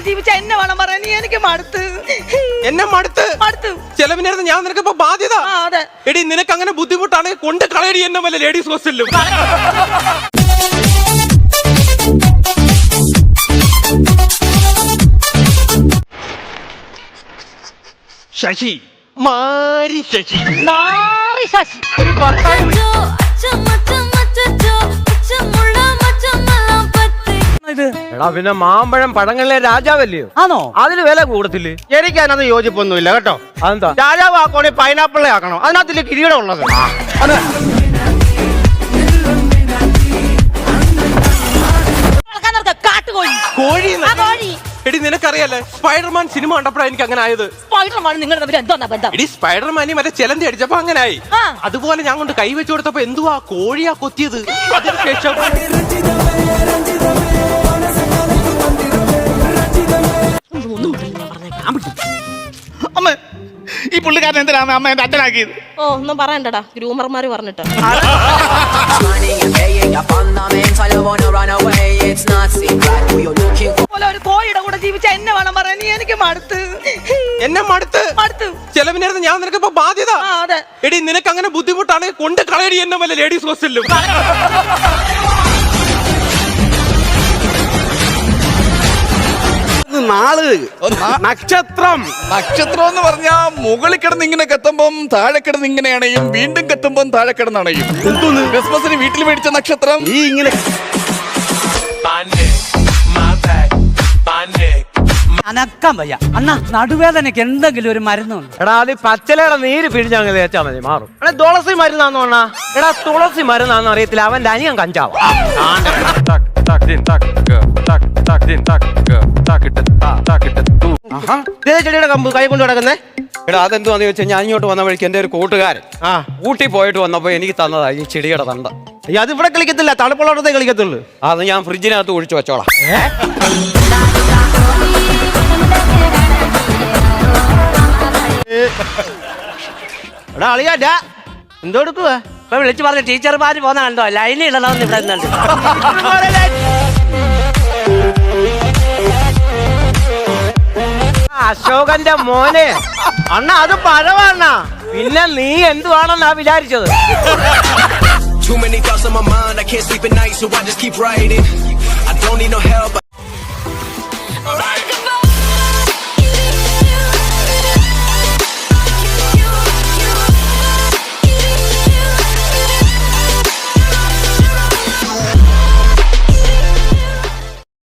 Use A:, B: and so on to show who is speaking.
A: ജീവിച്ച എന്നെ വേണം പറയാൻ. നീ എനിക്ക് മടുത്ത്.
B: എന്നെ മടുത്ത് ചെലവിനായിരുന്നു ഞാൻ നിനക്ക് ഇപ്പൊ ബാധ്യത. എടി നിനക്ക് അങ്ങനെ ബുദ്ധിമുട്ടാണെങ്കിൽ കൊണ്ട് കളയടി എന്നെ വല്ല ലേഡീസ് ഹോസ്റ്റലിലും. ശശി മാരി ശശി
A: ശശി
C: എടാ പിന്നെ മാമ്പഴം പഴങ്ങളിലെ രാജാവല്ലയോ?
A: ആണോ?
C: അതിന് വില കൂടത്തില്ലേ?
D: എനിക്ക് അതിനകത്ത് യോജിപ്പൊന്നുമില്ല കേട്ടോ.
C: അതെന്താ?
D: രാജാവ് ആക്കണേ പൈനാപ്പിളെ ആക്കണം. അതിനകത്തില്ലേ കിരീടം ഉള്ളത്.
B: എടി നിനക്കറിയാലേ സ്പൈഡർമാൻ സിനിമ കണ്ടപ്പോഴാണ് എനിക്ക് അങ്ങനെ ആയത്.
A: സ്പൈഡർമാൻ നിങ്ങളുടെ എന്താ ബന്ധം?
B: എടി സ്പൈഡർമാനി മറ്റേ ചെലന്തി അടിച്ചപ്പോ അങ്ങനായി. അതുപോലെ ഞാൻ കൊണ്ട് കൈവച്ചു കൊടുത്തപ്പോ എന്തുവാ കോഴിയാ കൊത്തിയത്. അതിനുശേഷം
D: അമ്മ ഈ പുള്ളിക്കാരൻ എന്തിനാ അമ്മ എന്റെ അച്ഛനാക്കിയത്?
A: ഓ ഒന്നും പറയണ്ടടാ, ഗ്രൂമർമാര് പറഞ്ഞിട്ട്. ഒരു കോഴിയുടെ കൂടെ ജീവിച്ച എന്നെ വേണം പറയാൻ. നീ എനിക്ക് മടുത്ത്.
B: എന്നെ മടുത്ത് ചെലവിനായിരുന്നു ഞാൻ നിനക്ക് ഇപ്പൊ ബാധ്യത. എടി നിനക്ക് അങ്ങനെ ബുദ്ധിമുട്ടാണെങ്കിൽ കൊണ്ട് കളയടി എന്നെ വല്ല ലേഡീസ് ഹോസ്റ്റലിലും.
D: നക്ഷത്രം
E: എന്ന് പറഞ്ഞാ മുകളിൽ കിടന്ന് ഇങ്ങനെ കത്തുമ്പം താഴെ കിടന്ന് ഇങ്ങനെ അണയും, വീണ്ടും കത്തുമ്പം താഴെ കിടന്ന് അണയും. ക്രിസ്മസിന് വീട്ടിൽ മേടിച്ച നക്ഷത്രം
D: ഈ ഇങ്ങനെ
F: അനക്കാൻ വയ്യ അണ്ണാ. നടുവേദനക്ക് എന്തെങ്കിലും ഒരു മരുന്നുണ്ട്?
C: എടാ അത് പച്ചലയുടെ നീര് പിഴിഞ്ഞങ്ങ് തേച്ചാ മതി, മാറും. എടാ തുളസി മരുന്നാന്ന് പറഞ്ഞാ? എടാ തുളസി മരുന്നാന്ന് അറിയത്തില്ല, അവന്റെ അനിയൻ കഞ്ചാവ.
D: ചെടിയുടെ കമ്പ് കൈ കൊണ്ട് കിടക്കുന്നേ.
C: എടാ അതെന്തുവാന്ന് ചോദിച്ചാൽ ഞാൻ ഇങ്ങോട്ട് വന്ന വഴിക്ക് എന്റെ ഒരു കൂട്ടുകാരൻ ഊട്ടി പോയിട്ട് വന്നപ്പോ എനിക്ക് തന്നതാ ഈ ചെടിയുടെ തണ്ട.
D: അത് ഇവിടെ കളിക്കത്തില്ല, തണുപ്പുള്ളടത്തേ കളിക്കത്തുള്ളൂ.
C: അത് ഞാൻ ഫ്രിഡ്ജിനകത്ത് ഒഴിച്ചു വെച്ചോളാം.
D: എടാ അളിയാ എന്തോ എടുക്കുക?
F: ഇപ്പൊ വിളിച്ചു പറഞ്ഞ ടീച്ചർമാര് പോന്ന കണ്ടോ? ലൈനിൽ ഇടണമെന്ന് ഇവിടെ നിന്നുണ്ട്.
C: അശോകന്റെ മോനെ അണ്ണ അത് പഴവണ്ണ. പിന്നെ നീ എന്തുവാണെന്നാ വിചാരിച്ചത്?
G: Too many thoughts on my mind, I can't sleep at night, so I just keep writing. I don't need no help.